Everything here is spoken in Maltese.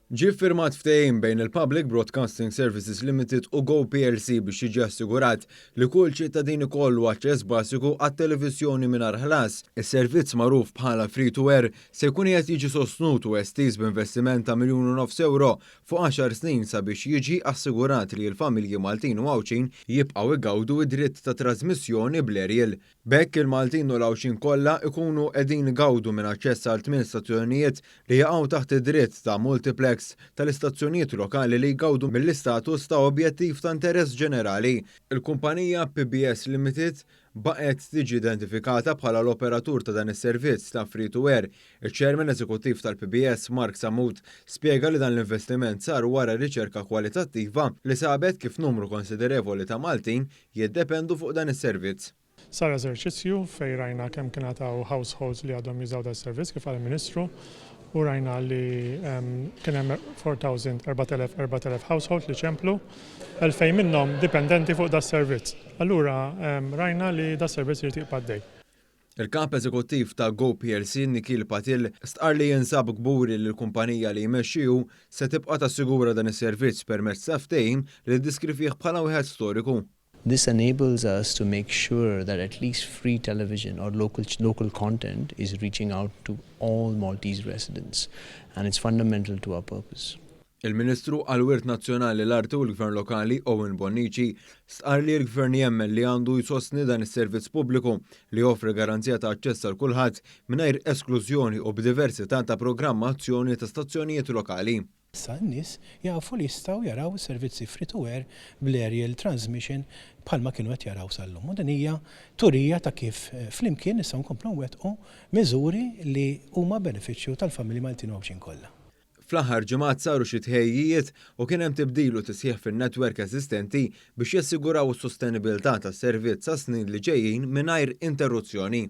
Ġie ffirmat ftehim bejn il-Public Broadcasting Services Limited u Go PLC biex jiġi assigurat li kull ċittadin ikollu aċċess basiku għat-televiżjoni mingħajr ħlas. Is-servizz magħruf bħala free to air se jkun qed jiġi sostnut u estiż b'investiment ta' €1,500,000 fuq 10 snin sabiex jiġi assigurat li l-familji Maltin u Għawċin jibqgħu igawdu id-dritt ta' trasmissjoni bl-erjel. B'hekk il-Maltin u l-Għawċin kollha ikunu qegħdin igawdu minn aċċess għal 8 stazzjonijiet li jaqgħu taħt id-dritt ta' multiplex tal-istazzjonijiet lokali li jgawdu mill-istatus ta' objettiv ta' interess ġenerali. Il-kumpanija PBS Limited baqgħet tiġi identifikata bħala l-operatur ta' dan is-servizz ta' free to air. Il-Chairman Eżekuttiv tal-PBS Mark Samut spjega li dan l-investiment sar wara riċerka kwalitattiva li sabet kif numru konsiderevoli ta' Maltin jiddependu fuq dan is-servizz. Sar eżerċizzju fejn rajna kemm kien għataw households li għadhom jużaw da servizz kif għal-Ministru u rajna li kien hemm 4,000 households li ċemplu, 2,000 minnhom dipendenti fuq da servizz. Allura rajna li da servizz irid jibqa' dej. Il-kap eżekuttiv ta' Go PLC Nikhil Patil stqar li jinsab gburi li l-kumpanija li jmexxiju se tibqa' tassigura dan is-servizz permezz ta' ftehim li ddiskrivih bħala wieħed storiku. This enables us to make sure that at least free television or local content is reaching out to all Maltese residents, and it's fundamental to our purpose. Il-Ministru għal-Wirt Nazzjonali l-Arti u l-Gvern Lokali Owen Bonnici stqar li l-Gvern jemmen li għandu jsostni dan is-servizz pubbliku li joffri garanzija ta' aċċess għal kulħadd mingħajr esklużjoni u b'diversità ta' programmazzjoni ta' stazzjonijiet lokali. Issa n-nies jafu li jistgħu jaraw is-servizzi free to air bl-aerial transmission bħalma kienu qed jaraw sal-lum. U din hija turija ta' kif flimkien nistgħu nkomplu nwettqu miżuri li huma benefiċċju tal-familji Maltin u Għawċin kollha. Fl-aħħar ġimgħat saru xi tħejjijiet u kien hemm tibdilu tisħiħ fin-netwerk eżistenti biex jassiguraw is-sostenibilità tas-servizz sa' snin li ġejjin mingħajr interruzzjoni.